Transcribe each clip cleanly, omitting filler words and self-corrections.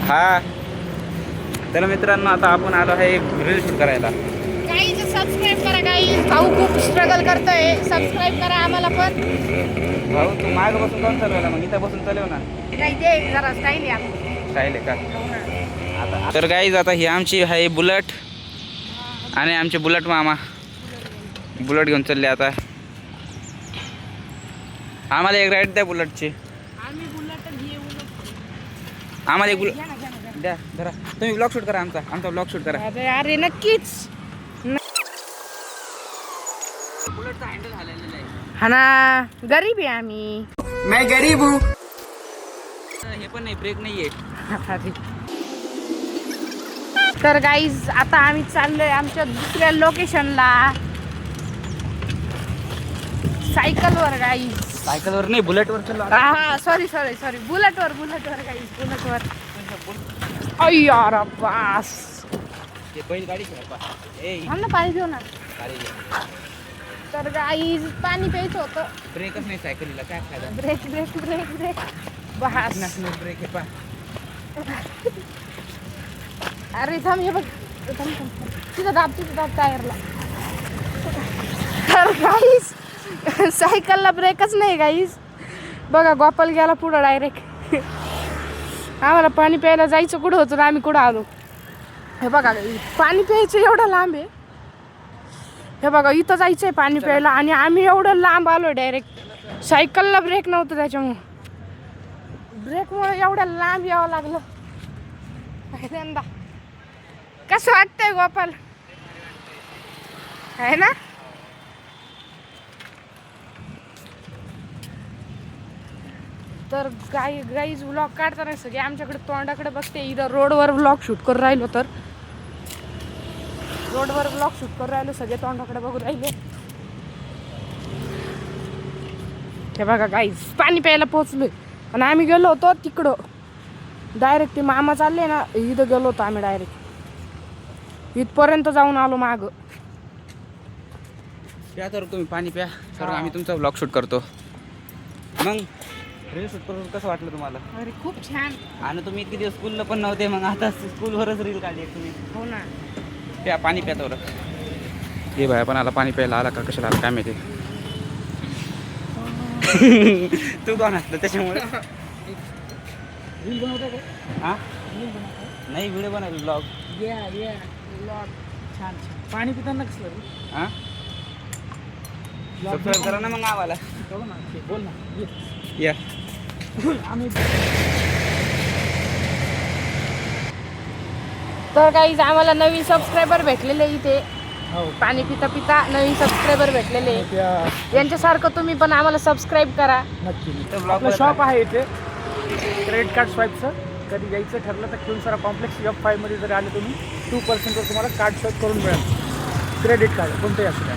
हा तर मित्रांनो आता आपण आलो आहे रील शूट करायला. गाईज सबस्क्राईब करा गाईज. भाऊ खूप स्ट्रगल करतोय. सबस्क्राईब करा आम्हाला पण. भाऊ तू माग बसून कोण चालवला मग इथं बसून चालव ना. नाही ते जरा स्टाईल आहे. स्टाईल आहे का आता. तर गाईज आता ही आमची आहे बुलेट आणि आमचे बुलेट मामा बुलेट घेऊन चालले आता. आम्हाला एक राईड द्या बुलेटची. आम्ही बुलेट घेऊ. आम्हाला एक बुलेट द्या जरा. तुम्ही ब्लॉग शूट करा आमचा ब्लॉग शूट करा. अरे नक्कीच. बुलेटचा हँडल झालेला आहे. हा ना गरीब आहे आम्ही. मैं गरीब हूँ. हे पण नाही ब्रेक नाहीये. तर गाईज आता आम्ही चाललोय आमच्या दुसऱ्या लोकेशनला सायकलवर गाईज. सायकलवर नाही बुलेटवर चाललो. हा सॉरी बुलेटवर गाईज बुलेटवर. अय्यार बास. हे पहिली गाडी ए थांब ना पाणी देऊ ना. गाडी तर गाईज पाणी प्यायचं होतं. ब्रेकच नाही सायकलीला काय फायदा. ब्रेक बस. नॅशनल ब्रेक हे पा. अरे थांब हे बघ. तिथं दाब टायरला. तर गाईज सायकलला ब्रेकच नाही गाईज. बघा गोपाल गेला पुढं डायरेक्ट. आम्हाला पाणी प्यायला जायचं कुठं होतं आम्ही कुठं आलो. हे बघा पाणी प्यायचं एवढं लांब आहे. हे बघा इथं जायचं आहे पाणी प्यायला आणि आम्ही एवढं लांब आलो डायरेक्ट. सायकलला ब्रेक नव्हतं त्याच्यामुळं. ब्रेकमुळे एवढ्या लांब यावं लागलं. पहिल्यांदा कसं वाटतंय गोपाल आहे ना. तर गाईज व्लॉग काढताना सगळे आमच्याकडे तोंडाकडे बघते. इथं रोडवर व्लॉग शूट करून राहिलो तर रोडवर व्लॉग शूट करून राहिलो सगळे तोंडाकडे बघून राहिले. हे बघा गाईज पाणी प्यायला पोहोचलोय आणि आम्ही गेलो होतो तिकडं डायरेक्ट. ते मामा चालले ना इथं गेलो होतो आम्ही डायरेक्ट इथपर्यंत जाऊन आलो मागं. प्या तर तुम्ही पाणी प्या सर. आम्ही तुमचा ब्लॉग शूट करतो. मग रील शूट करून कसं वाटलं तुम्हाला. अरे खूप छान. आणि तुम्ही इतके दिवस स्कूलला पण नव्हते मग आता स्कूलवरच रील काढली तुम्ही. हो ना. प्या पाणी प्या तर. हे बाय पण आला पाणी प्यायला आला का कशाला आला काय माहिती. तू कोण असलं त्याच्यामुळे. रील बनवतो का. हां नाही व्हिडिओ बनवला ब्लॉग. ब्लॉग छान पाणी पिताना कसलं. हां सबस्क्राईब करा ना मग आम्हाला. बोल ना. या आम्ही तर काहीच आम्हाला नवीन सबस्क्रायबर भेटलेले इथे. पाणी पिता नवीन सबस्क्रायबर भेटलेले. यांच्यासारखं तुम्ही पण आम्हाला सबस्क्राईब करा. नक्की. आपलं शॉप आहे इथे क्रेडिट कार्ड स्वाईपचं. कधी यायचं ठरलं तर क्यूनसरा कॉम्प्लेक्स F5 मध्ये जर आले तुम्ही 2% तुम्हाला कार्ड स्वाईप करून मिळेल. क्रेडिट कार्ड कोणतंही असू द्या.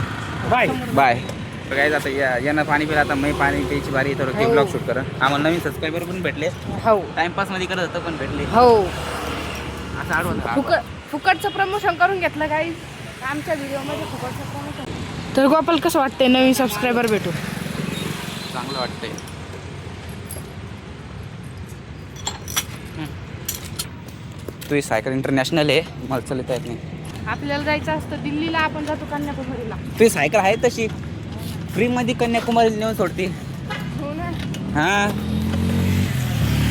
बाय. काय आता यांना पाणी पिला आता मी पाणी प्यायची बारी तर ते ब्लॉग शूट करा. आम्हाला नवीन सबस्क्रायबर पण भेटले. हो टाइमपास मध्ये करत होतं पण भेटले. हो असं आठवतं. फुकटचं प्रमोशन करून घेतलं काही आमच्या व्हिडिओमध्ये फुकटचं प्रमोशन. तर गोपाल कसं वाटतंय नवीन सबस्क्रायबर भेटू. चांगलं वाटतंय. तुझी सायकल इंटरनॅशनल आहे मला चालता येत नाही. आपल्याला जायचं असतं दिल्लीला आपण जातो कन्याकुमारीला. तुझी सायकल आहे तशी फ्रीमध्ये कन्याकुमारीला नेऊन सोडते. हो ना. हां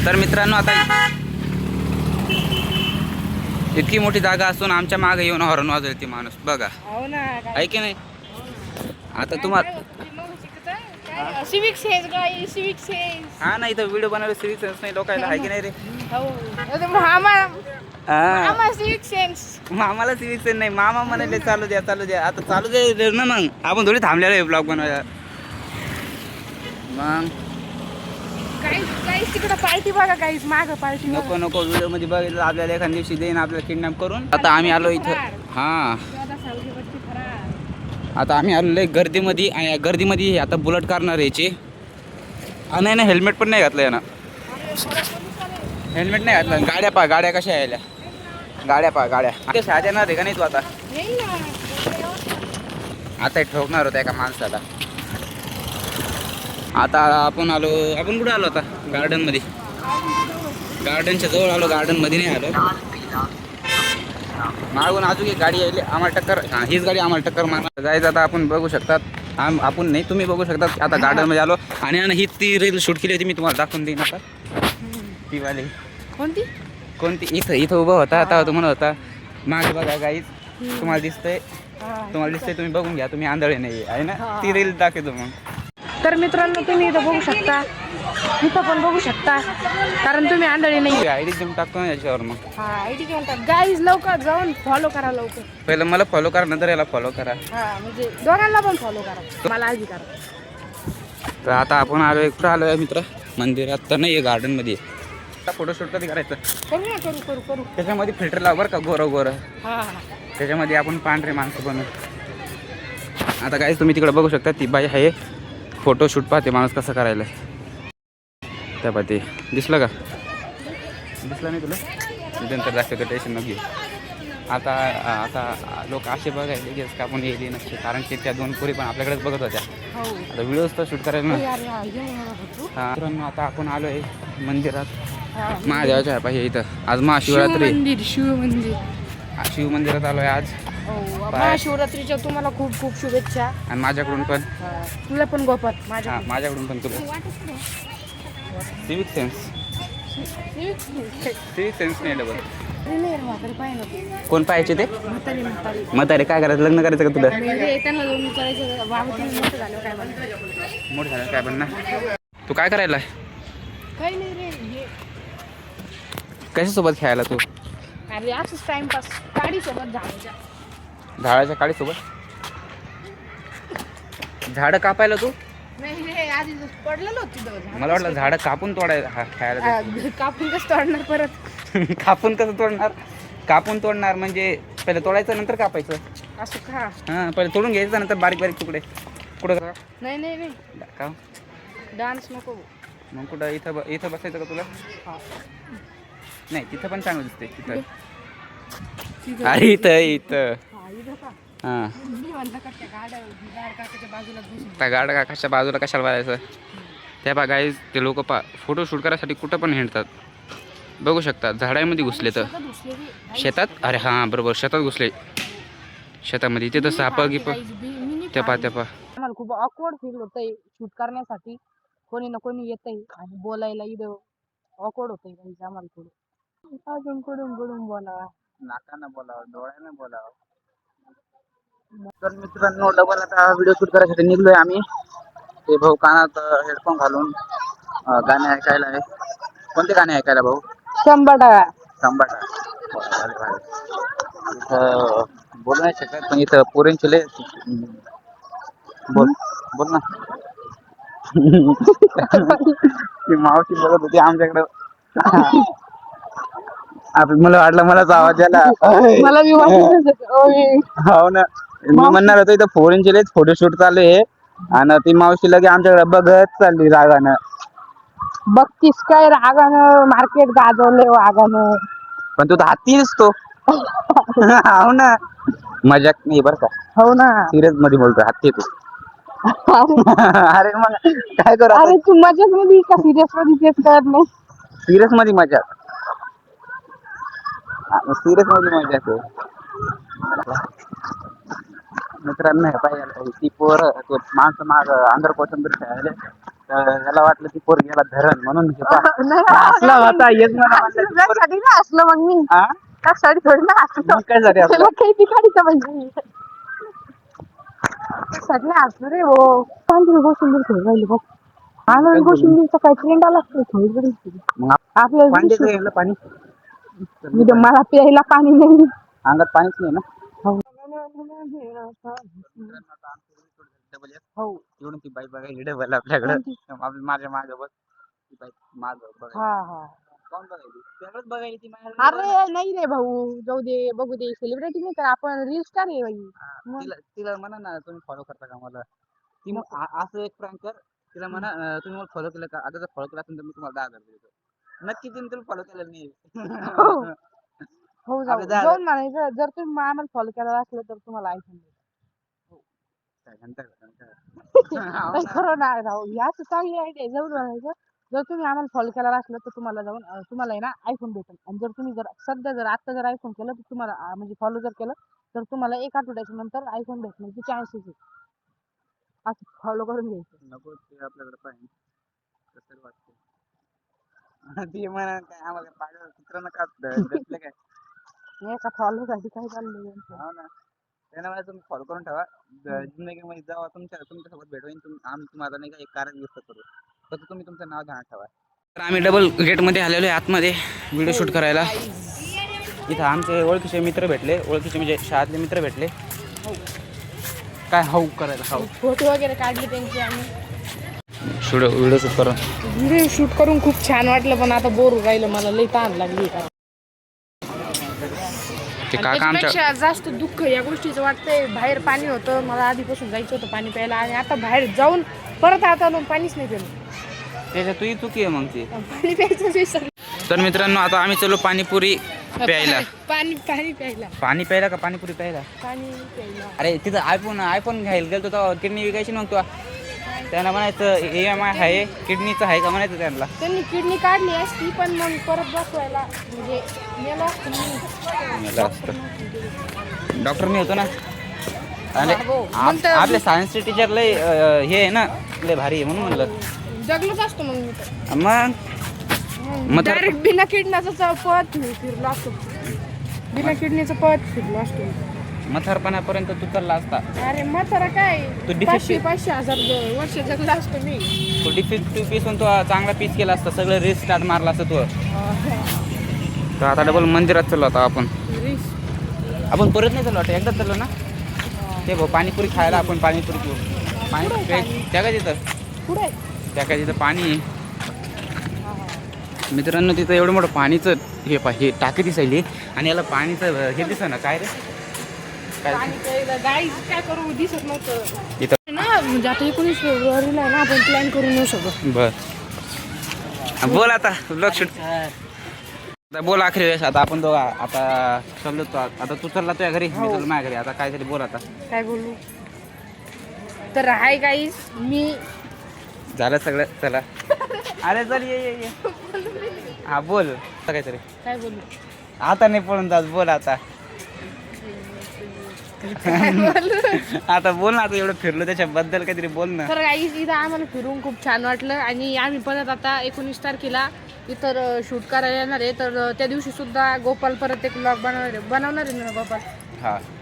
तर मित्रांनो आता इतकी मोठी जागा असून आमच्या मागे येऊन हॉर्न वाजवते माणूस बघा. हो ना. आहे की नाही. आता तुम्हाला civic sense guys civic sense. हा नाही तर व्हिडिओ बनवायला सिविक सेन्स नाही लोकायला आहे की नाही रे. हो आम्हाला सिविक सेन्स. आम्हाला सिविक सेन्स नाही. मामा म्हणाले चालू द्या आता चालू द्या ना. मग आपण थोडी थांबलेलो आहे ब्लॉग बनवायला. मग गाईज तिकडं पार्टी बघा गाईज मागं पार्टी. नको व्हिडिओ मध्ये बघितलं आपल्याला एखाद्या दिवशी देईन आपल्याला किडनॅप करून. आता आम्ही आलो इथं. हां आता आम्ही आलो गर्दीमध्ये आणि या गर्दीमध्ये आता बुलेट करणार याची. नाही ना हेल्मेट पण नाही घातलं यानं. हेल्मेट नाही घातलं. गाड्या कशा यायल्या. गाड्या शाळेत येणार आहे का नाही तू आता. आता ठोकणार होता एका माणसाला. आता आपण कुठं आलो आता गार्डनमध्ये. गार्डनच्या जवळ आलो, गार्डन मध्ये नाही आलो. मागून अजून एक गाडी यायली आम्हाला टक्कर. हा, हीच गाडी आम्हाला टक्कर मारणार जायचं. आता आपण बघू शकतात, आपण नाही तुम्ही बघू शकतात. आता गार्डन मध्ये आलो आणि ही ती रील शूट केली होती, मी तुम्हाला दाखवून देईन आता. ती वाली कोणती कोणती? इथं उभा होता आता, तो म्हणत होता मागे बघा गाईज, तुम्हाला दिसतंय, तुम्ही बघून घ्या, तुम्ही आंधळे नाही आहे ना. ती रील दाखवतो मग. तर मित्रांनो तुम्ही इथं बघू शकता, इथं पण बघू शकता, कारण तुम्ही आंधळी नाही. आयडी देऊन टाकतो ना याच्यावर मग. हा आयडी घेऊन टाक गाईज, लवकर जाऊन फॉलो करा लवकर. पहिलं मला फॉलो करा, नंतर याला फॉलो करा. हा म्हणजे दोघांना पण फॉलो करा, मला आधी करा. तर आता आपण आलोय, कुठं आलोय मित्र? मंदिरात तर नाही, गार्डन मध्ये. फोटोशूट कधी करायचं? करू ना, करू करू करू. त्याच्यामध्ये फिल्टर लाव बरं का, गोरं. हा त्याच्यामध्ये आपण पांढरे माणसं बनवू. आता काय तुम्ही तिकडे बघू शकता, ती बाई आहे फोटोशूट, पाहते माणूस कसं करायला. त्या पाहते, दिसलं का? दिसलं नाही तुला? नंतर दाखवतो, टेन्शन नको घेऊ. आता लोक असे बघायले की का आपण येईल नसते, कारण की त्या दोन पोरी पण आपल्याकडेच बघत होत्या. आता व्हिडिओज तर शूट करायला ना. हां मित्रांनो, आता आपण आलो आहे मंदिरात, महादेवाच्या आहे पाहिजे इथं. आज महाशिवरात्री, शिव मंदिरात आलो आहे आज. महाशिवरात्रीच्या तुम्हाला खूप खूप शुभेच्छा. आणि माझ्याकडून पण तुला पण गोपाल, माझ्याकडून पण तुला. सिविक सेन्स नाही डबल. कोण पाहायचे ते? म्हातारे काय करायचं? लग्न करायचं का तुला? मोठं झालं काय बनणार? तू काय करायला? कशासोबत खेळायला तू? अरे असंच टाइमपास, काडी सोबत झाडाच्या काळीसोबत. झाडं कापायला तू? नाही आधी पडलेलो मला वाटलं झाडं कापून तोडायला खेळायला. कापून कसं तोडणार परत? कापून कसं तोडणार? कापून तोडणार म्हणजे पहिले तोडायचं नंतर कापायचं असं का? हां, पहिले तोडून घ्यायचं नंतर बारीक बारीक तुकडे. कुठं नाही का डान्स नको. मग कुठं इथं बसायचं का तुला? नाही तिथं पण चांगलं दिसतंय तिथं. अरे इथं हां, त्या गाड काकाच्या बाजूला कशाला बघायचं? त्या बघाय ते लोक फोटो शूट करायसाठी कुठं पण हिंडतात. बघू शकतात, झाडामध्ये घुसले तर शेतात. अरे हां बरोबर, शेतात घुसले, शेतामध्ये. तिथं साप गिप त्या पा आम्हाला खूप ऑकवर्ड फील होतंय शूट करण्यासाठी. कोणी ना कोणी येतंय आणि बोलायला इथं ऑकवर्ड होतंय म्हणजे आम्हाला थोडं. अजून कुठून बोलावा, नाकानं बोलावं, डोळ्यानं बोलावं. तर मित्रांनो, डबल आता व्हिडिओ शूट करायसाठी निघलोय आम्ही. ते भाऊ कानात हेडफोन घालून गाणे ऐकायला आहे. कोणते गाणे ऐकायला भाऊ? संबाटा. इथं बोलू नाही शकत, पण इथं पोरींचे लय. बोल ना. ती मावशी बघत होती आमच्याकडं. मला वाटलं मलाच आवाज आला. मला हो ना, मी म्हणणार होतो इथं पोरींचे लयच फोटोशूट चालू आहे आणि ती मावशी लगे आमच्याकडे बघत चालली रागानं. बघतीस काय रागानं? मार्केट गाजवले वागानं. पण तू तर हत्ती दिसतो. हो ना, मजाक नाही बरं का. हो ना, सिरियस मध्ये बोलतोय, हत्ती तू. अरे मग काय करू? अरे तू मजाक मध्ये का सिरियस मध्ये तेच कळत नाही. सिरियस मध्ये मजाक, सिरियस मध्ये मजाक आहे. मित्रांनो हे पाहिजे, ती पोर ते माणसं माग अंडर कोथिंबीर खेळायला, याला वाटलं ती पोर गेला धरण म्हणून असला होता. येत मला असलं मग मी त्यासाठी थोडी ना असलं. काय झाले काही काढीचं म्हणजे सगळे असलं रे हो. पांढरी कोशिंबीर खेळायला बघ. आनंद कोशिंबीरचा काही ट्रेंड आला आपल्याला. पाणी मला प्यायला पाणी नाही, अंगात पाणीच नाही ना. हो एवढून ती बाई बघायला डबल आपल्याकडे माझ्या मागे बघ. ती बाई माग कोण बघायली ती अरे नाही रे भाऊ, जाऊ दे, बघू दे. सेलिब्रिटी नाही तर आपण रील स्टार आहे बाई. तिला म्हणा ना, तुम्ही फॉलो करता का मला? ती असं एक प्रँक कर, तिला म्हणा तुम्ही मला फॉलो केलं का? आता जर फॉलो केला असेल तर मी तुम्हाला 10,000 देतो. नक्की तिने तुला फॉलो केलं नाही. हो जाऊन म्हणायचं, जर तुम्ही आम्हाला फॉलो केला असलं तर तुम्हाला आयफोन खरं नाही राहू, याच चांगली आयडिया. जाऊन म्हणायचं जर तुम्ही आम्हाला फॉलो केला असलं तर तुम्हाला जाऊन तुम्हाला आहे ना आयफोन भेटेल. आणि जर तुम्ही जर सध्या जर आता जर आयफोन केलं तर तुम्हाला म्हणजे फॉलो जर केलं तर तुम्हाला 1 आठवड्याच्या नंतर आयफोन भेटण्याची चान्सेस आहे. असं फॉलो करून घ्यायचं. नको ते आपल्याकडे पाहिजे कसं वाटतं ते म्हणा काय आम्हाला पाहिजे कुत्र्यांना का भेटलं काय एका फॉलोसाठी काय चाललंय यांचं? हो ना त्यांना मला तुम्ही फॉलो करून ठेवा जिंदगीमध्ये जेव्हा तुमच्यासोबत भेटून आम्ही तुम्हाला नाही का एक कारण व्यक्त करू फक्त तुम्ही तुमचं नाव ध्यानात ठेवा. तर आम्ही डबल गेटमध्ये आलेलो आहे आतमध्ये व्हिडिओ शूट करायला. इथं आमचे ओळखीचे मित्र भेटले ओळखीचे म्हणजे शाळेतले मित्र भेटले. काय हाऊ करायला हाऊ फोटो वगैरे काढले त्यांचे आम्ही व्हिडिओ शूट करून व्हिडिओ शूट करून खूप छान वाटलं. पण आता बोर राहिलं मला लई ताण लागली. ते काका आमच्या त्याच्यापेक्षा जास्त दुःख या गोष्टीचं वाटतंय. बाहेर पाणी होतं मला आधीपासून जायचं होतं पाणी प्यायला आणि आता बाहेर जाऊन परत आता पाणीच नाही पिलं. त्याच्या तुझी चुकी आहे मग ती. पाणी प्यायचं विसरलं. तर मित्रांनो आता आम्ही चलो पाणीपुरी प्यायला. पाणी प्यायला पाणी प्यायला का पाणीपुरी प्यायला? पाणी प्यायला. अरे तिथं आयफोन घ्यायला गेलो तर किडनी विकायची मग तू त्यांना म्हणायचं EMI आहे किडनीचं आहे का म्हणायचं त्यांना. त्यांनी किडनी काढली असती पण मग परत बसवायला म्हणजे मेलं असतं मी. डॉक्टर मी होतो ना आणि हो, मग तर- आपल्या सायन्सचे टीचर लय हे आहे ना लय भारी आहे म्हणून म्हणलं. जगलोच असतो मग मी तर. मग डायरेक्ट बिना किडनीचं पळत फिरलो असतो. बिना किडनीचं पळत फिरलो असतो. म्हातारपणापर्यंत तू चालला असता. अरे म्हातारा काय तू डिफेक्ट 500,000 वर्ष जगला असतो मी. तू डिफेक्टिव्ह पीस तो चांगला पीस केला असता सगळं रिस्टार्ट मारला असतं तू. तर आता डबल मंदिरात चाललो आता आपण परत नाही चाललो आता एकदाच चाललो ना. ते भाऊ पाणीपुरी खायला आपण पाणीपुरी घेऊ पाणी त्या का तिथं पुढे त्या काय तिथं पाणी मित्रांनो तिथं एवढं मोठं पाणीचं हे टाकी दिसायली आणि याला पाणीचं हे दिसतं ना काय रे काय गाईज काय करू दिसत नव्हतं इथं ना. म्हणजे आता 19 फेब्रुवारीला ना आपण प्लॅन करून येऊ शकतो. बर बोल आता ब्लॉग शूट आता बोल आखरी वेळेस आता आपण दोघा आता चाललो तो आता तू चालला तुझ्या घरी मी चाललो माझ्या घरी आता काहीतरी बोल आता काय बोलू तर हाय गाईज मी झालं सगळं चला अरे चल ये हा बोल आता काहीतरी काय बोलू आता नाही पळून जात बोल आता आता बोल ना आता एवढं फिरलो त्याच्याबद्दल काहीतरी बोल ना. तर गाईज इथं आम्हाला फिरून खूप छान वाटलं आणि आम्ही परत आता 19 तारखेला इतर शूट करायला येणार आहे. तर त्या दिवशी सुद्धा गोपाल परत एक ब्लॉग बनवणार आहे ना गोपाल.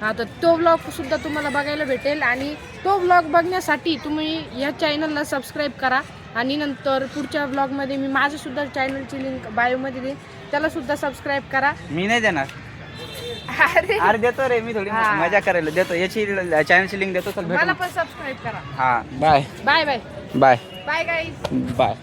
हा तर तो ब्लॉग सुद्धा तुम्हाला बघायला भेटेल आणि तो ब्लॉग बघण्यासाठी तुम्ही या चॅनलला सबस्क्राईब करा आणि नंतर पुढच्या ब्लॉगमध्ये मी माझं सुद्धा चॅनलची लिंक बायोमध्ये देईन त्याला सुद्धा सबस्क्राईब करा. मी नाही देणार अरे देतो रे मी थोडी मजा करायला देतो याची चॅनलची लिंक देतो चल मला पण सबस्क्राईब करा. हा bye bye bye bye bye guys bye